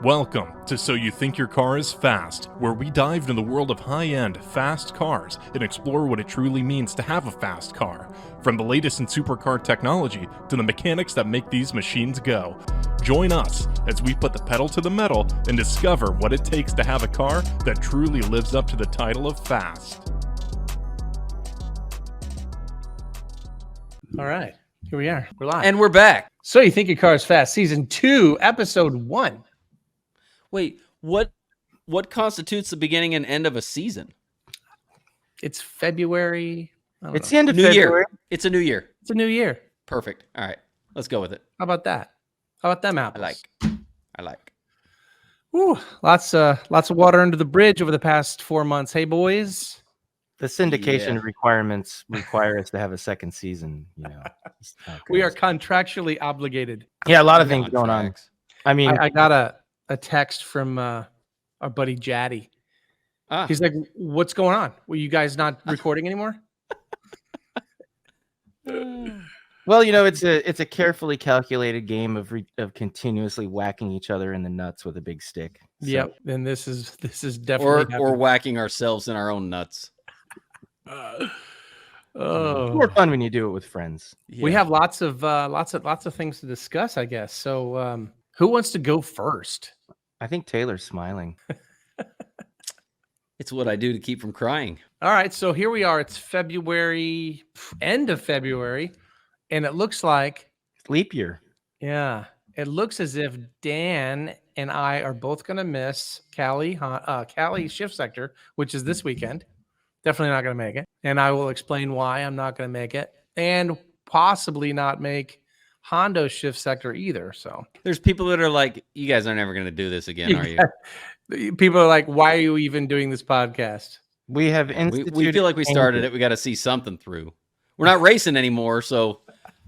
Welcome to So You Think Your Car is Fast, where we dive into the world of high-end, fast cars and explore what it truly means to have a fast car. From the latest in supercar technology to the mechanics that make these machines go. Join us as we put the pedal to the metal and discover what it takes to have a car that truly lives up to the title of fast. All right, here we are. We're live. And we're back. So You Think Your Car is Fast, Season 2, Episode 1. Wait, what constitutes the beginning and end of a season? It's February. It's the end of New February. year. It's a new year. It's a new year. Perfect. All right, let's go with it. How about that? How about them apples? I like. Woo, lots of water under the bridge over the past 4 months. Hey, boys. The syndication Yeah. requirements require us to have a second season. It's not We are good. contractually obligated. Yeah, a lot of things going on. Contracts. I mean, I got a text from our buddy Jaddy. He's like, "What's going on? Were you guys not recording anymore?" well, it's a carefully calculated game of continuously whacking each other in the nuts with a big stick. So, Yep. And this is definitely Or whacking ourselves in our own nuts. oh. It's more fun when you do it with friends. We have lots of things to discuss, I guess. So, who wants to go first? I think Taylor's smiling. It's what I do to keep from crying. All right, so here we are. It's February, end of February, and it looks like, Leap year. yeah, it looks as if Dan and I are both going to miss Cali Shift Sector, which is this weekend. Definitely not going to make it, and I will explain why I'm not going to make it, and possibly not make Hondo Shift Sector either. So There's people that are like, you guys are never going to do this again, are you? people are like, why are you even doing this podcast? We have We instituted. feel like we started it. We got to see something through. We're not racing anymore, so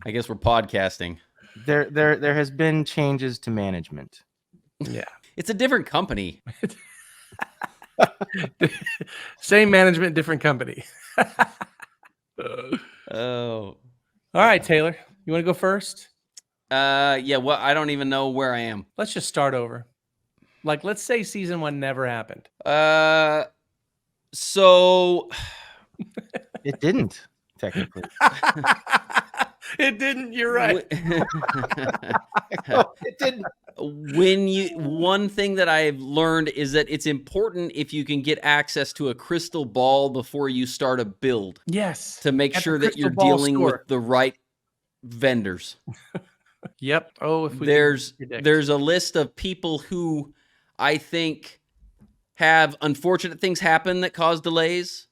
I guess we're podcasting. There has been changes to management. Yeah. It's a different company. Same management, different company. Oh. All right, Taylor, you want to go first? Yeah, well, I don't even know where I am. Let's just start over. Like, let's say season 1 never happened. So It didn't technically. It didn't. You're right. It didn't. One thing that I've learned is that it's important if you can get access to a crystal ball before you start a build Yes. to make At the sure that crystal you're ball dealing store. with the right vendors. Yep. Oh, if we There's could predict. a list of people who I think have unfortunate things happen that cause delays.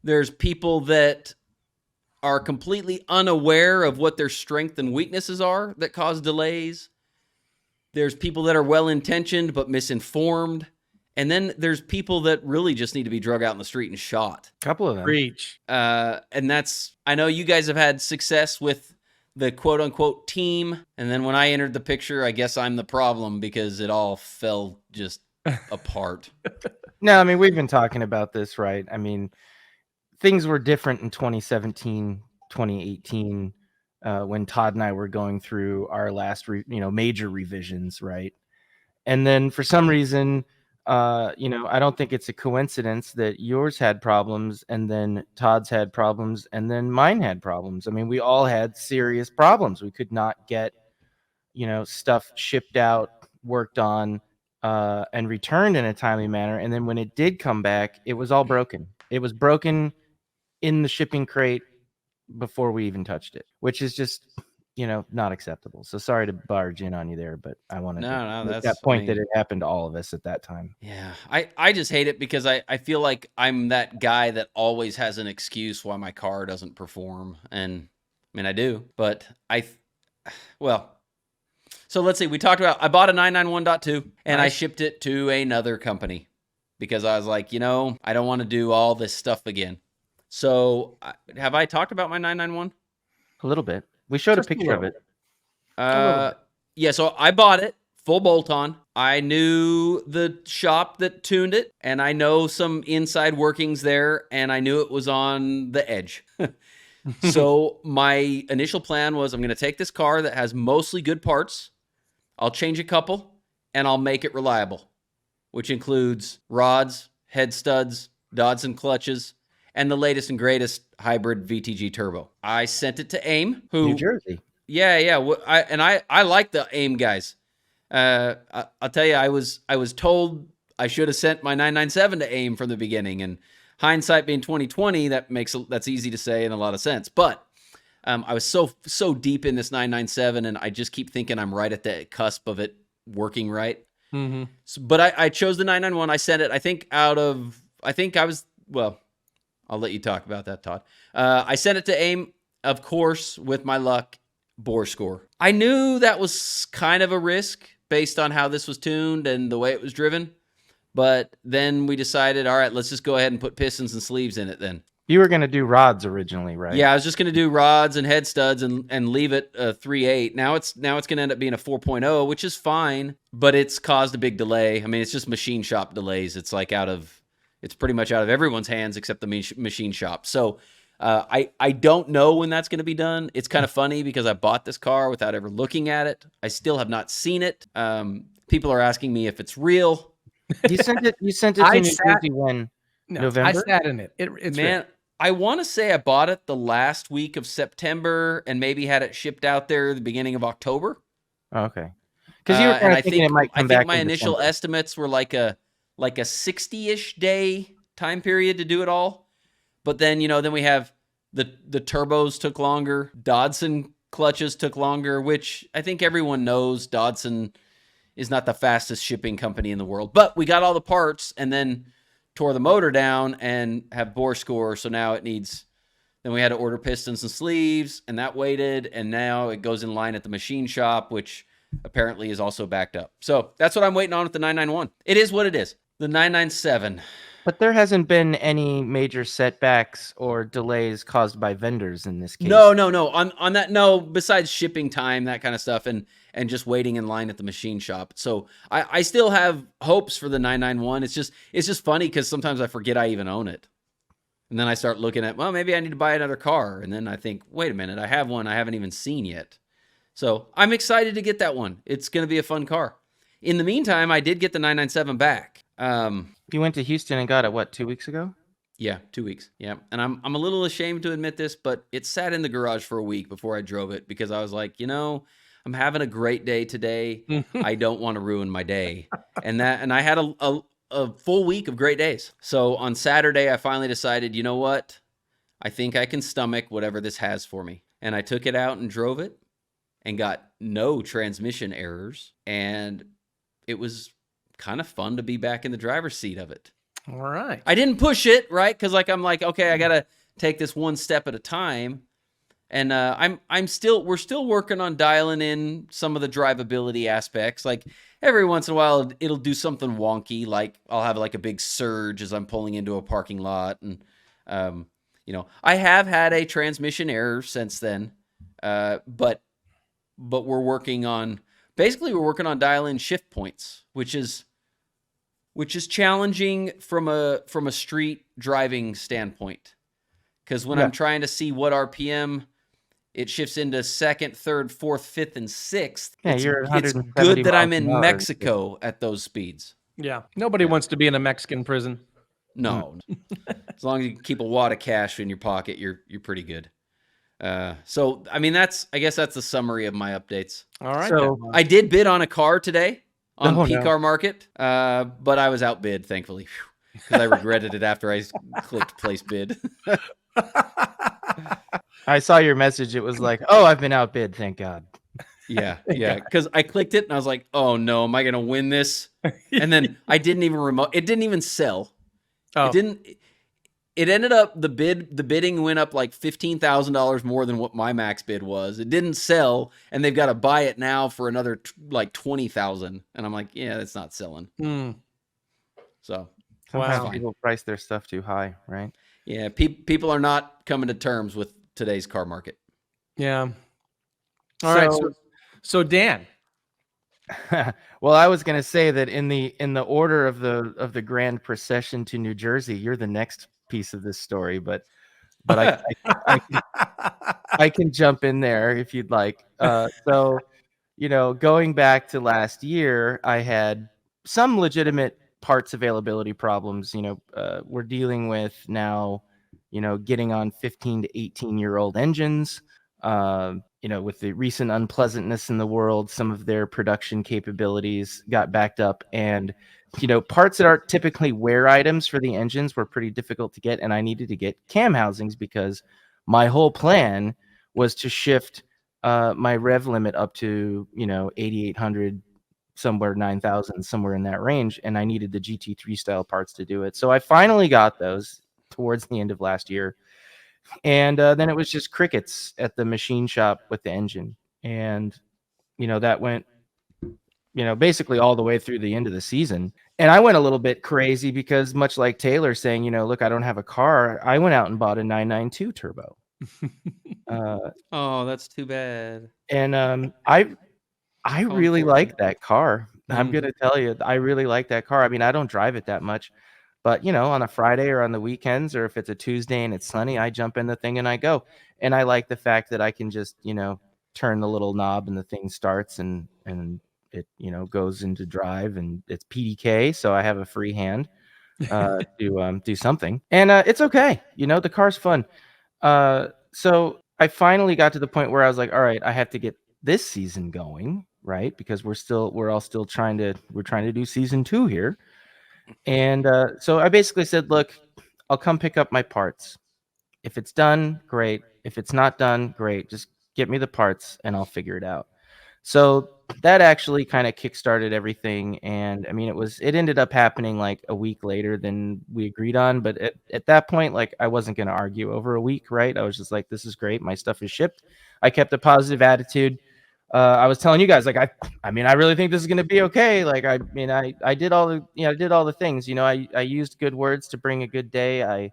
There's people that are completely unaware of what their strengths and weaknesses are that cause delays. There's people that are well-intentioned but misinformed. And then there's people that really just need to be drug out in the street and shot. Couple of them. Reach. And that's, I know you guys have had success with the quote-unquote team. And then when I entered the picture, I guess I'm the problem because it all fell just apart. No, I mean, we've been talking about this, right? I mean, things were different in 2017, 2018, when Todd and I were going through our last, major revisions, right? And then for some reason, I don't think it's a coincidence that yours had problems and then Todd's had problems and then mine had problems. I mean, we all had serious problems. We could not get, stuff shipped out, worked on, and returned in a timely manner. And then when it did come back, it was all broken. It was broken in the shipping crate before we even touched it, which is just, not acceptable. So sorry to barge in on you there, but I wanted to make that point that it happened to all of us at that time. Yeah, I just hate it because I feel like I'm that guy that always has an excuse why my car doesn't perform. And I mean, I do, but so let's see. We talked about, I bought a 991.2 and I shipped it to another company because I was like, I don't want to do all this stuff again. So have I talked about my 991? A little bit. We showed Just a picture a of it. Yeah, so I bought it full bolt on. I knew the shop that tuned it, and I know some inside workings there, and I knew it was on the edge. So my initial plan was I'm going to take this car that has mostly good parts. I'll change a couple, and I'll make it reliable, which includes rods, head studs, Dodson clutches, and the latest and greatest hybrid VTG turbo. I sent it to AIM, who New Jersey. Yeah. I like the AIM guys. I'll tell you, I was told I should have sent my 997 to AIM from the beginning, and hindsight being 2020, that's easy to say and a lot of sense. But I was so deep in this 997, and I just keep thinking I'm right at the cusp of it working right. Mm-hmm. So, but I chose the 991. I sent it. I'll let you talk about that, Todd. I sent it to AIM, of course, with my luck, bore score. I knew that was kind of a risk based on how this was tuned and the way it was driven. But then we decided, all right, let's just go ahead and put pistons and sleeves in it then. You were going to do rods originally, right? Yeah, I was just going to do rods and head studs and leave it a 3.8. Now it's going to end up being a 4.0, which is fine, but it's caused a big delay. I mean, it's just machine shop delays. It's pretty much out of everyone's hands except the machine shop. So I don't know when that's going to be done. It's kind of funny because I bought this car without ever looking at it. I still have not seen it. People are asking me if it's real. You sent it to New Jersey when? No, November? I sat in it. It's Man, real. I want to say I bought it the last week of September and maybe had it shipped out there the beginning of October. Oh, okay. Because you were kind of thinking it might come back. I think my initial estimates were like a 60-ish day time period to do it all. But then, then we have the turbos took longer. Dodson clutches took longer, which I think everyone knows Dodson is not the fastest shipping company in the world. But we got all the parts and then tore the motor down and have bore score. So now then we had to order pistons and sleeves, and that waited. And now it goes in line at the machine shop, which apparently is also backed up. So that's what I'm waiting on with the 991. It is what it is. The 997. But there hasn't been any major setbacks or delays caused by vendors in this case. No. On that, no, besides shipping time, that kind of stuff, and just waiting in line at the machine shop. So I still have hopes for the 991. It's just funny because sometimes I forget I even own it. And then I start looking at, well, maybe I need to buy another car. And then I think, wait a minute, I have one I haven't even seen yet. So I'm excited to get that one. It's going to be a fun car. In the meantime, I did get the 997 back. You went to Houston and got it, 2 weeks ago? Yeah, 2 weeks. Yeah. And I'm a little ashamed to admit this, but it sat in the garage for a week before I drove it because I was like, I'm having a great day today. I don't want to ruin my day. And I had a full week of great days. So on Saturday, I finally decided, you know what? I think I can stomach whatever this has for me. And I took it out and drove it and got no transmission errors. And it was kind of fun to be back in the driver's seat of it. All right. I didn't push it, right? Because I'm like, okay, I got to take this one step at a time. And we're still working on dialing in some of the drivability aspects. Like every once in a while, it'll do something wonky. Like I'll have like a big surge as I'm pulling into a parking lot. And, I have had a transmission error since then. But we're working on dial-in shift points, which is challenging from a street driving standpoint. Because when I'm trying to see what RPM it shifts into second, third, fourth, fifth, and sixth. Yeah, it's good that I'm in Mexico at those speeds. Yeah, nobody wants to be in a Mexican prison. No, as long as you keep a wad of cash in your pocket, you're pretty good. So I mean, I guess that's the summary of my updates. All right. So I did bid on a car today on PCAR Market, but I was outbid, thankfully, because I regretted it after I clicked place bid. I saw your message. It was like, oh, I've been outbid. Thank God. Yeah. Because I clicked it and I was like, oh no, am I going to win this? And then I didn't even it didn't even sell. Oh. It ended up, the bidding went up like $15,000 more than what my max bid was. It didn't sell, and they've got to buy it now for another like $20,000. And I'm like, yeah, that's not selling. So sometimes people price their stuff too high, right? Yeah, people are not coming to terms with today's car market. Yeah. All right. So Dan. Well, I was going to say that in the order of the grand procession to New Jersey, you're the next piece of this story, but I can jump in there if you'd like. So going back to last year, I had some legitimate parts availability problems. We're dealing with now, getting on 15 to 18-year-old engines. With the recent unpleasantness in the world, some of their production capabilities got backed up, and parts that aren't typically wear items for the engines were pretty difficult to get, and I needed to get cam housings because my whole plan was to shift my rev limit up to 8,800, somewhere 9,000, somewhere in that range, and I needed the GT3 style parts to do it. So I finally got those towards the end of last year, and then it was just crickets at the machine shop with the engine, and that went basically all the way through the end of the season. And I went a little bit crazy because, much like Taylor saying, look, I don't have a car, I went out and bought a 992 turbo. Oh, that's too bad. And I really like that car. I'm Mhm. gonna tell you, I really like that car. I mean, I don't drive it that much, but on a Friday or on the weekends, or if it's a Tuesday and it's sunny, I jump in the thing and I go. And I like the fact that I can just turn the little knob and the thing starts, and it goes into drive, and it's PDK, so I have a free hand to do something, and it's okay. The car's fun. So I finally got to the point where I was like, all right, I have to get this season going, right? Because we're all still trying to do season 2 here. And so I basically said, look, I'll come pick up my parts. If it's done, great. If it's not done, great. Just get me the parts and I'll figure it out. So that actually kind of kickstarted everything. And I mean, it ended up happening like a week later than we agreed on. But at that point, like, I wasn't going to argue over a week, right? I was just like, this is great. My stuff is shipped. I kept a positive attitude. I was telling you guys, like, I mean, I really think this is going to be okay. Like, I mean, I did all the, I did all the things, I used good words to bring a good day. I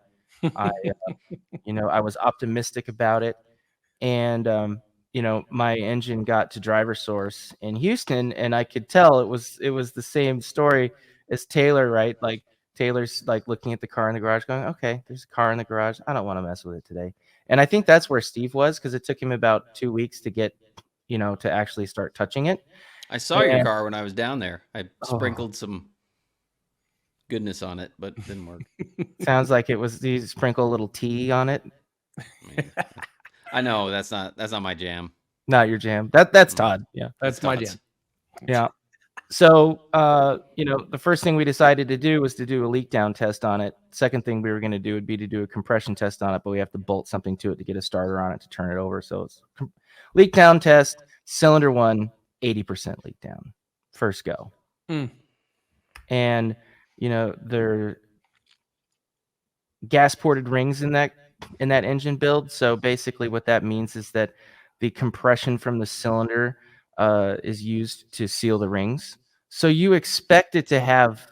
I was optimistic about it. And my engine got to driver source in Houston, and I could tell it was the same story as Taylor, right? Like, Taylor's like looking at the car in the garage going, okay, there's a car in the garage, I don't want to mess with it today. And I think that's where Steve was, because it took him about 2 weeks to get to actually start touching it. I saw your And car when I was down there. I Oh. sprinkled some goodness on it, but it didn't work. Sounds like it was, you sprinkle a little tea on it. I know that's not my jam. Not your jam. That's Todd. Yeah. That's my Todd's. jam. Yeah. So, the first thing we decided to do was to do a leak down test on it. Second thing we were going to do would be to do a compression test on it, but we have to bolt something to it to get a starter on it to turn it over. So it's leak down test, cylinder 1, 80% leak down. First go. Mm. And, they're gas ported rings in that engine build. So basically what that means is that the compression from the cylinder is used to seal the rings. So you expect it to have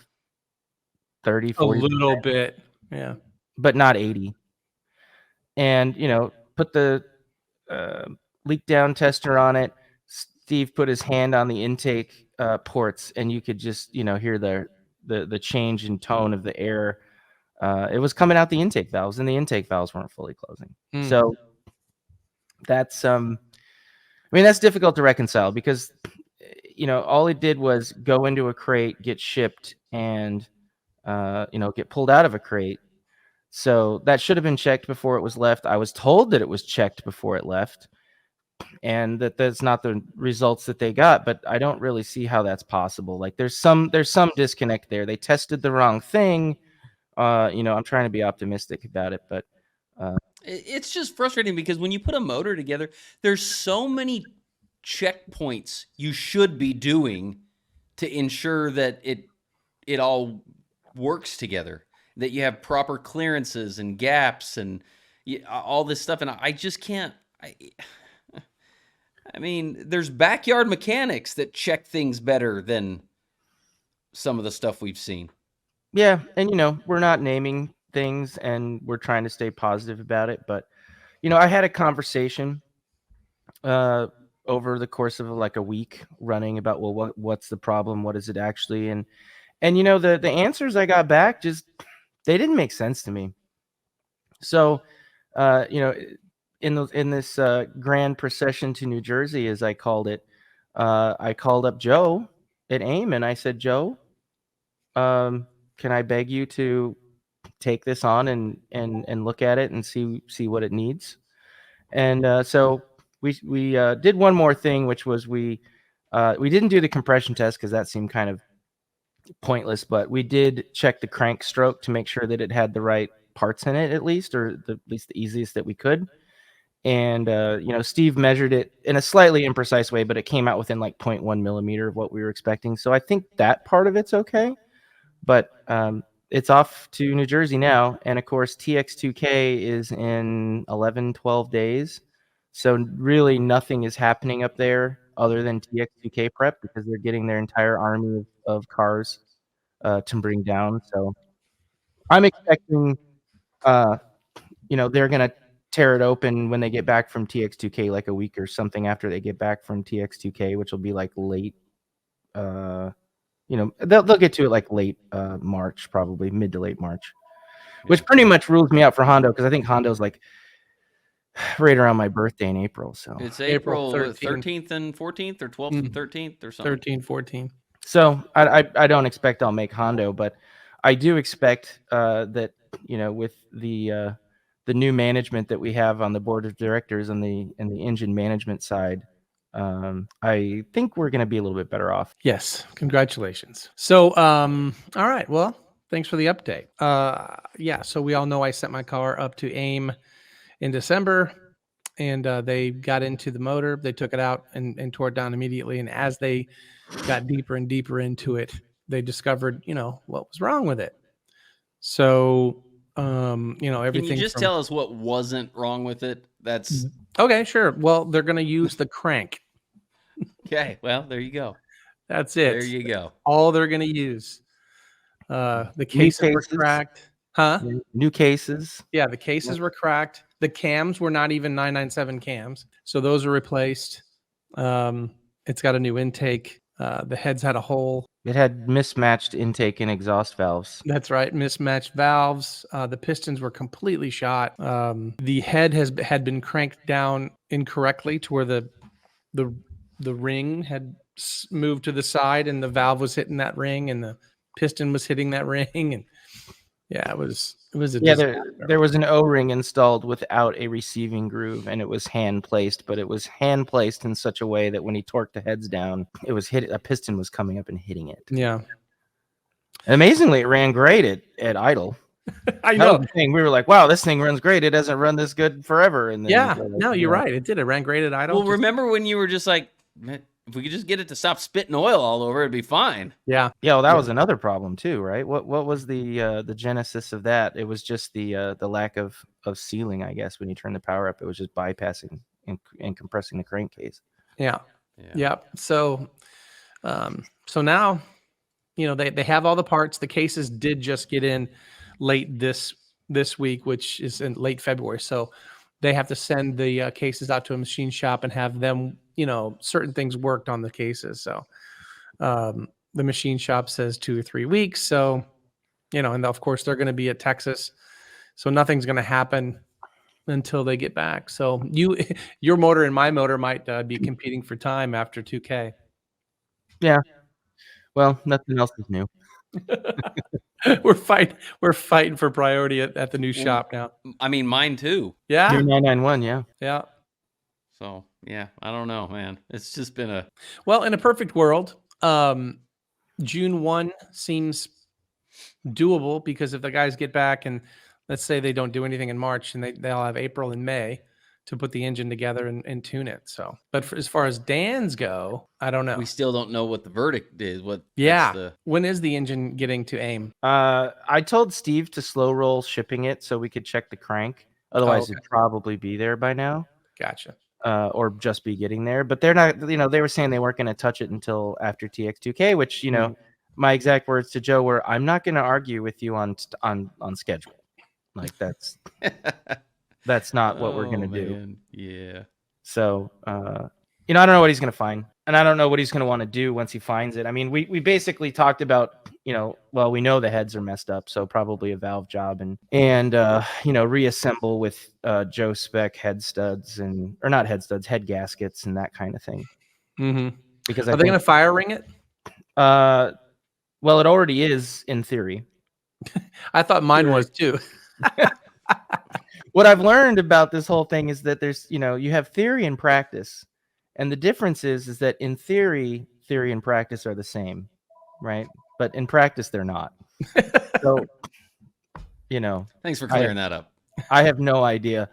30, A 40, little bit. Yeah. but not 80. And, put the leak down tester on it. Steve put his hand on the intake ports, and you could just, hear the change in tone of the air. It was coming out the intake valves, and the intake valves weren't fully closing. Mm. So that's I mean, that's difficult to reconcile, because all it did was go into a crate, get shipped, and get pulled out of a crate. So that should have been checked before it was left. I was told that it was checked before it left, and that's not the results that they got. But I don't really see how that's possible. Like, there's some disconnect there. They tested the wrong thing. I'm trying to be optimistic about it, but It's just frustrating because when you put a motor together, there's so many checkpoints you should be doing to ensure that it all works together, that you have proper clearances and gaps and all this stuff. And I just can't. I mean, there's backyard mechanics that check things better than some of the stuff we've seen. yeah, and we're not naming things, and we're trying to stay positive about it. But I had a conversation over the course of like a week running about, well, what's the problem? What is it actually? And the answers I got back, just, they didn't make sense to me. So, in this grand procession to New Jersey, as I called it, I called up Joe at AIM and I said, Joe, can I beg you to take this on and look at it and see what it needs? And so we did one more thing, which was we didn't do the compression test because that seemed kind of pointless, but we did check the crank stroke to make sure that it had the right parts in it, at least, or at least the easiest that we could. And Steve measured it in a slightly imprecise way, but it came out within like 0.1 millimeter of what we were expecting. So I think that part of it's okay. But it's off to New Jersey now, and of course TX2K is in 11-12 days. So really nothing is happening up there other than TX2K prep, because they're getting their entire army of cars to bring down. So I'm expecting they're going to tear it open when they get back from TX2K, like a week or something after they get back from TX2K, which will be like late. They'll get to it like late March, probably mid to late March, which pretty much rules me out for Hondo, because I think Hondo's like right around my birthday in April. So It's April April 13th. 13th and 14th, or 12th and 13th, or something. 13, 14. So I don't expect I'll make Hondo, but I do expect that with the new management that we have on the board of directors and the engine management side, I think we're going to be a little bit better off. Yes, congratulations. So, all right, well, thanks for the update. So we all know I sent my car up to AIM in December, and they got into the motor. They took it out and tore it down immediately. And as they got deeper and deeper into it, they discovered, what was wrong with it. So, everything. Can you just tell us what wasn't wrong with it? That's okay. Sure. Well, they're going to use the crank. okay. Well, there you go. That's it. There you go. All they're going to use. The cases were cracked. Huh? New cases. Yeah, the cases were cracked. The cams were not even 997 cams. So those are replaced. It's got a new intake. The heads had a hole. It had mismatched intake and exhaust valves. That's right, mismatched valves. The pistons were completely shot. The head had been cranked down incorrectly to where the ring had moved to the side, and the valve was hitting that ring, and the piston was hitting that ring, and yeah, it was a disaster. There was an O-ring installed without a receiving groove, and it was hand placed, but it was hand placed in such a way that when he torqued the heads down, a piston was coming up and hitting it. Yeah. And amazingly, it ran great at idle. I know. The thing. We were like, wow, this thing runs great. It doesn't run this good forever. And then no, you're right. It did. It ran great at idle. Well, remember when you were just like, if we could just get it to stop spitting oil all over, it'd be fine. Yeah. Yeah. Well, that was another problem too, right? What was the genesis of that? It was just the lack of sealing, I guess. When you turn the power up, it was just bypassing and compressing the crankcase. Yeah. So now, they have all the parts. The cases did just get in late this week, which is in late February. So they have to send the cases out to a machine shop and have them, certain things worked on the cases. So the machine shop says 2 or 3 weeks. So, and of course they're going to be at Texas. So nothing's going to happen until they get back. So your motor and my motor might be competing for time after 2K. Yeah. Well, nothing else is new. We're fighting for priority at the new shop now. I mean, mine too. Yeah. Your 991, yeah. Yeah. So yeah, I don't know, man. It's just been well, in a perfect world, June 1 seems doable, because if the guys get back and let's say they don't do anything in March, and they'll have April and May to put the engine together and tune it. So, but as far as Dan's go, I don't know. We still don't know what the verdict is. When is the engine getting to AIM? I told Steve to slow roll shipping it so we could check the crank. Otherwise, it'd probably be there by now. Gotcha. Or just be getting there. But they're not. They were saying they weren't going to touch it until after TX2K, which my exact words to Joe were, "I'm not going to argue with you on schedule. Like that's not what we're going to do." Yeah. So, I don't know what he's going to find, and I don't know what he's going to want to do once he finds it. I mean, we basically talked about, we know the heads are messed up, so probably a valve job and reassemble with Joe spec head studs head gaskets and that kind of thing. Mm-hmm. because Are they going to fire ring it? well, it already is in theory. I thought mine was too. What I've learned about this whole thing is that there's, you have theory and practice, and the difference is that in theory and practice are the same, right? But in practice, they're not. So, Thanks for clearing that up. I have no idea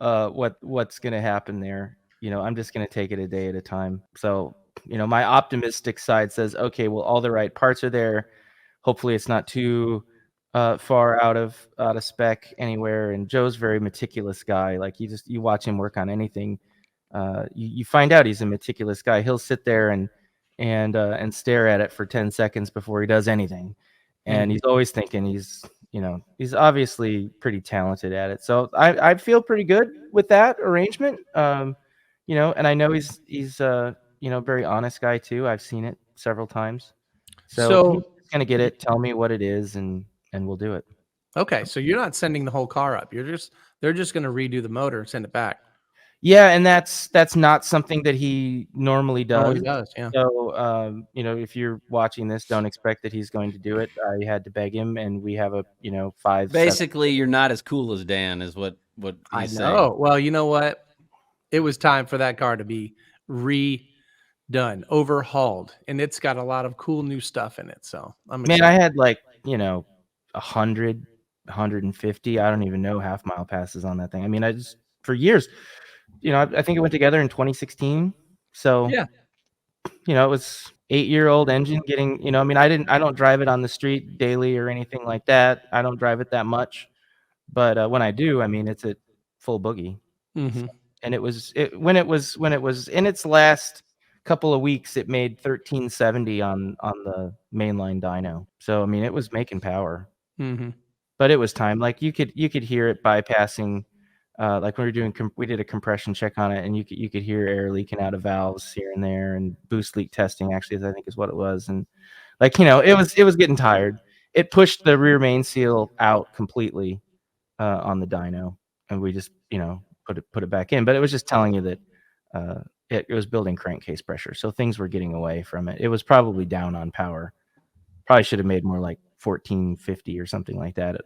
what's going to happen there. I'm just going to take it a day at a time. So, my optimistic side says, okay, well, all the right parts are there. Hopefully it's not too far out of spec anywhere. And Joe's a very meticulous guy. Like you watch him work on anything, you find out he's a meticulous guy. He'll sit there and stare at it for 10 seconds before he does anything. And he's always thinking he's obviously pretty talented at it. So I feel pretty good with that arrangement. And I know he's very honest guy too. I've seen it several times. So he's gonna get it, tell me what it is, and we'll do it. Okay, so you're not sending the whole car up. They're just going to redo the motor and send it back. Yeah, and that's not something that he normally does. Oh, he does, yeah. So if you're watching this, don't expect that he's going to do it. I had to beg him, and we have a 5. Basically, you're not as cool as Dan, is what he's I know. saying. Well, you know what? It was time for that car to be redone, overhauled, and it's got a lot of cool new stuff in it. So I'm excited. I had 100, 150. I don't even know half mile passes on that thing. I just for years, I think it went together in 2016. So yeah, it was 8-year-old engine getting. I don't drive it on the street daily or anything like that. I don't drive it that much, but when I do, it's a full boogie. Mm-hmm. So, and when it was in its last couple of weeks, it made 1370 on the mainline dyno. So it was making power. Mm-hmm. But it was time. Like you could hear it bypassing. Like when we did a compression check on it, and you could hear air leaking out of valves here and there, and boost leak testing actually, I think is what it was. And it was getting tired. It pushed the rear main seal out completely on the dyno, and we just put it back in. But it was just telling you that it was building crankcase pressure, so things were getting away from it. It was probably down on power. Probably should have made more like 1450 or something like that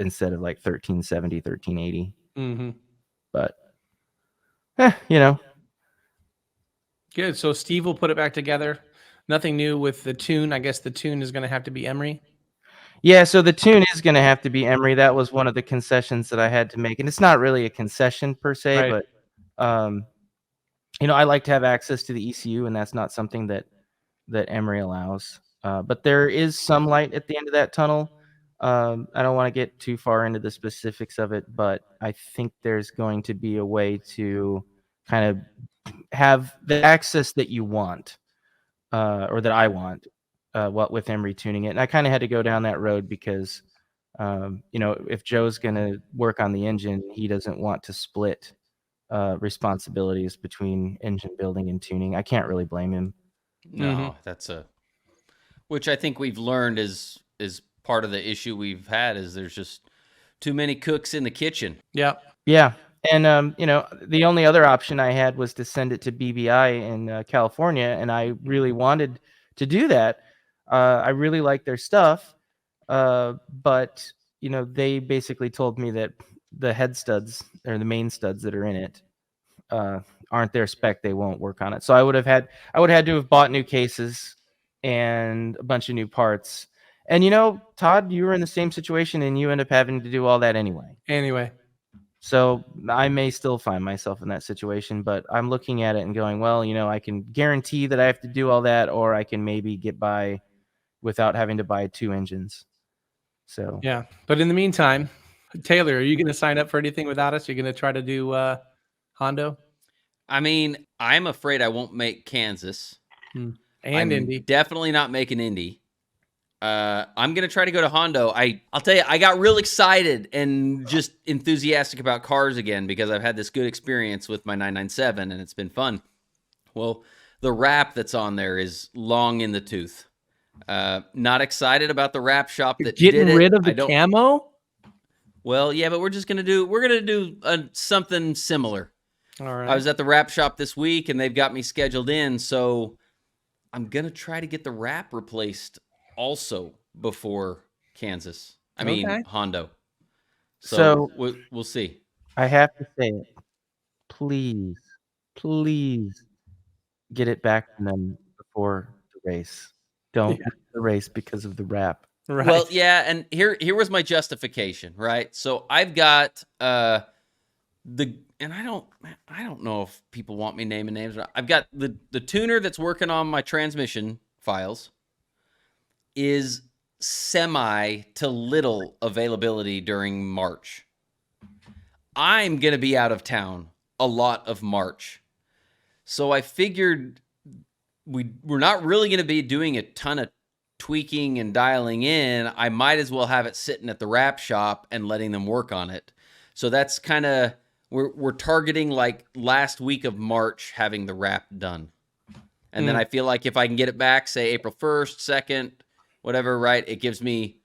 instead of like 1370, 1380. Mm-hmm. But Good. So Steve will put it back together. Nothing new with the tune. I guess the tune is going to have to be Emery. Yeah, so the tune is going to have to be Emery. That was one of the concessions that I had to make, and it's not really a concession per se, Right. but I like to have access to the ECU, and that's not something that Emery allows. But there is some light at the end of that tunnel. I don't want to get too far into the specifics of it, but I think there's going to be a way to kind of have the access that you want, or that I want, with Emery tuning it. And I kind of had to go down that road because, if Joe's going to work on the engine, he doesn't want to split responsibilities between engine building and tuning. I can't really blame him. No, which I think we've learned is part of the issue we've had is there's just too many cooks in the kitchen. Yeah. Yeah. And, the only other option I had was to send it to BBI in California. And I really wanted to do that. I really like their stuff. But, they basically told me that the head studs or the main studs that are in it aren't their spec. They won't work on it. So I would have had to have bought new cases and a bunch of new parts. And Todd, you were in the same situation, and you end up having to do all that anyway. So I may still find myself in that situation, but I'm looking at it and going, well, I can guarantee that I have to do all that, or I can maybe get by without having to buy 2 engines. So Yeah. But in the meantime, Taylor, are you going to sign up for anything without us? You're going to try to do Hondo? I'm afraid I won't make Kansas. And I'm Indy. Definitely not making Indy. I'm going to try to go to Hondo. I'll tell you, I got real excited and just enthusiastic about cars again because I've had this good experience with my 997 and it's been fun. Well, the wrap that's on there is long in the tooth. Not excited about the wrap shop that Getting did it. rid of the camo? Well, yeah, but we're going to do something similar. All right. I was at the wrap shop this week and they've got me scheduled in. So I'm gonna try to get the wrap replaced also before Kansas. I mean Okay. Hondo. So So we'll see. I have to say it. Please, please get it back from them before the race. Don't Yeah. miss the race because of the wrap. Right. Well, yeah, and here was my justification, right? So I've got and I don't know if people want me naming names. I've got the tuner that's working on my transmission files is semi to little availability during March. I'm going to be out of town a lot of March. So I figured we're not really going to be doing a ton of tweaking and dialing in. I might as well have it sitting at the wrap shop and letting them work on it. So that's kind of we're targeting like last week of March having the wrap done. And then I feel like if I can get it back, say April 1st, 2nd, whatever, right, it gives me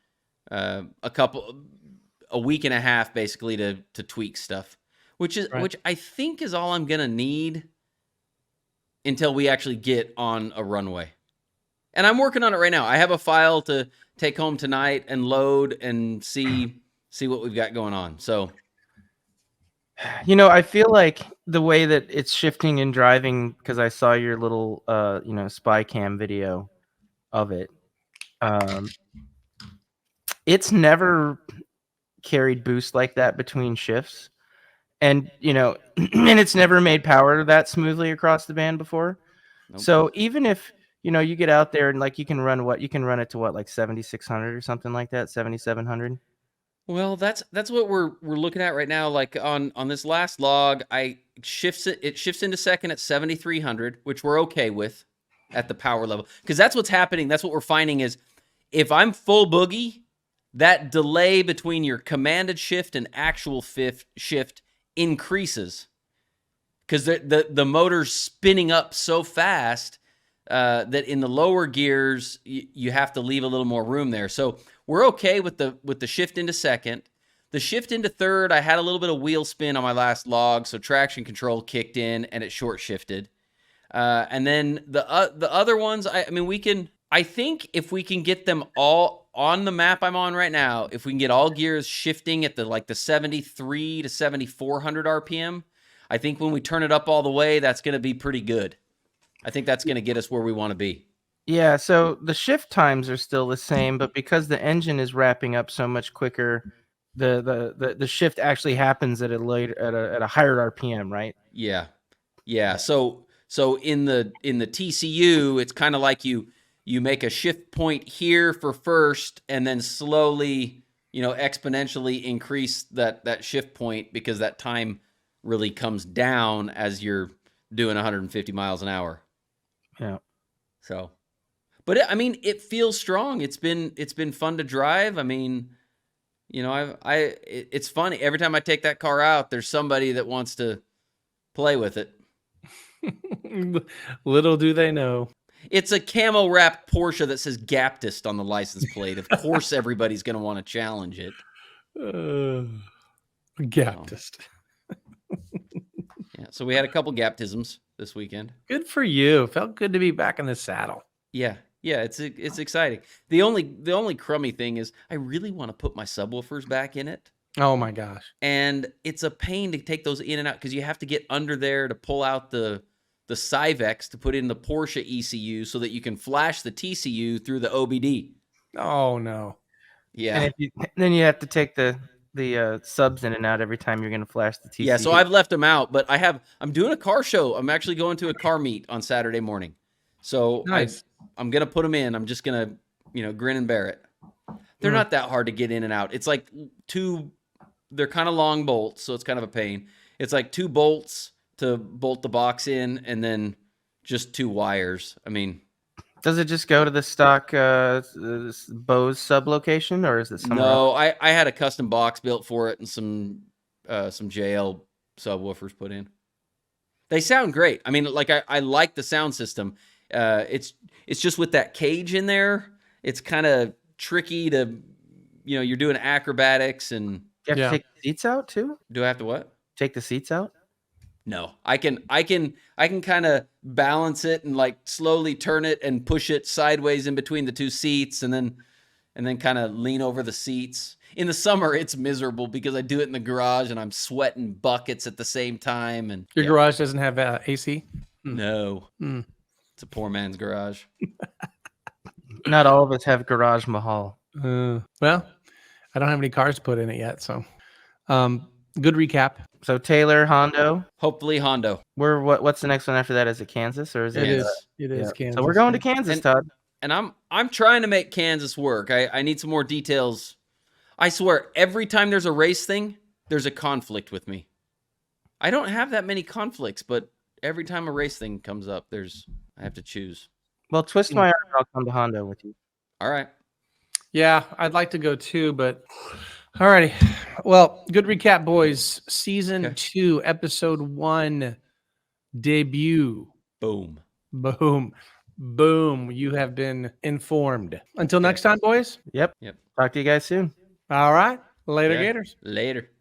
a week and a half basically to tweak stuff, which I think is all I'm going to need until we actually get on a runway. And I'm working on it right now. I have a file to take home tonight and load and see what we've got going on. So, I feel like the way that it's shifting in driving, because I saw your little spy cam video of it. It's never carried boost like that between shifts. And and it's never made power that smoothly across the band before. Nope. So even if you get out there and like you can run it to like 7,600 or something like that, 7,700. Well, that's what we're looking at right now. Like on this last log, it shifts into second at 7,300, which we're okay with at the power level, because that's what's happening. That's what we're finding is if I'm full boogie, that delay between your commanded shift and actual shift increases because the motor's spinning up so fast that in the lower gears you have to leave a little more room there. So we're okay with the shift into second. The shift into third, I had a little bit of wheel spin on my last log, so traction control kicked in and it short shifted. And then the other ones, I think if we can get them all on the map I'm on right now, if we can get all gears shifting at the 73 to 7,400 RPM, I think when we turn it up all the way, that's going to be pretty good. I think that's going to get us where we want to be. Yeah, so the shift times are still the same, but because the engine is wrapping up so much quicker, the shift actually happens at a higher RPM, right? Yeah. So in the TCU, it's kind of like you make a shift point here for first, and then slowly, exponentially increase that shift point because that time really comes down as you're doing 150 miles an hour. Yeah. So, but it feels strong. It's been fun to drive. It's funny. Every time I take that car out, there's somebody that wants to play with it. Little do they know. It's a camo wrapped Porsche that says Gaptist on the license plate. Of course, everybody's going to want to challenge it. Gaptist. Yeah. So we had a couple Gaptisms this weekend. Good for you. Felt good to be back in the saddle. Yeah. It's exciting. The only crummy thing is I really want to put my subwoofers back in it. Oh my gosh. And it's a pain to take those in and out because you have to get under there to pull out the Cyvex to put in the Porsche ECU so that you can flash the TCU through the OBD. Oh no. Yeah. And then you have to take the subs in and out every time you're going to flash the TCU. Yeah, so I've left them out, but I'm doing a car show. I'm actually going to a car meet on Saturday morning. So nice. I'm going to put them in. I'm just going to, grin and bear it. They're not that hard to get in and out. It's like they're kind of long bolts, so it's kind of a pain. It's like 2 bolts to bolt the box in and then just 2 wires. Does it just go to the stock Bose sub location, or is it somewhere else? No, I had a custom box built for it and some JL subwoofers put in. They sound great. I like the sound system. It's just with that cage in there, it's kind of tricky to, you're doing acrobatics and. You have to take the seats out too? Do I have to what? Take the seats out? No, I can kind of balance it and like slowly turn it and push it sideways in between the two seats, and then kind of lean over the seats. In the summer, it's miserable because I do it in the garage and I'm sweating buckets at the same time. And Your garage doesn't have AC? No, it's a poor man's garage. Not all of us have garage mahal. Well, I don't have any cars to put in it yet, so good recap. So Taylor, Hondo. Hopefully Hondo. What's the next one after that? Is it Kansas or is it? It is Kansas. So we're going to Kansas, Todd. And I'm trying to make Kansas work. I need some more details. I swear, every time there's a race thing, there's a conflict with me. I don't have that many conflicts, but every time a race thing comes up, I have to choose. Well, twist my arm and I'll come to Hondo with you. All right. Yeah, I'd like to go too, but alrighty. Well, good recap, boys. Season 2, episode 1, debut. Boom. Boom. Boom. You have been informed. Until next time, boys. Yep. Talk to you guys soon. All right. Later, Gators. Later.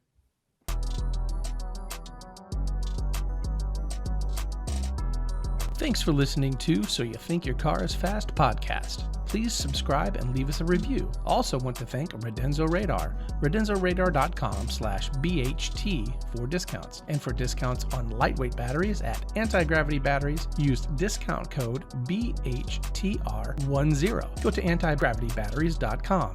Thanks for listening to So You Think Your Car is Fast podcast. Please subscribe and leave us a review. Also want to thank Redenzo Radar, redenzorradar.com/BHT for discounts. And for discounts on lightweight batteries at Anti-Gravity Batteries, use discount code BHTR10. Go to antigravitybatteries.com.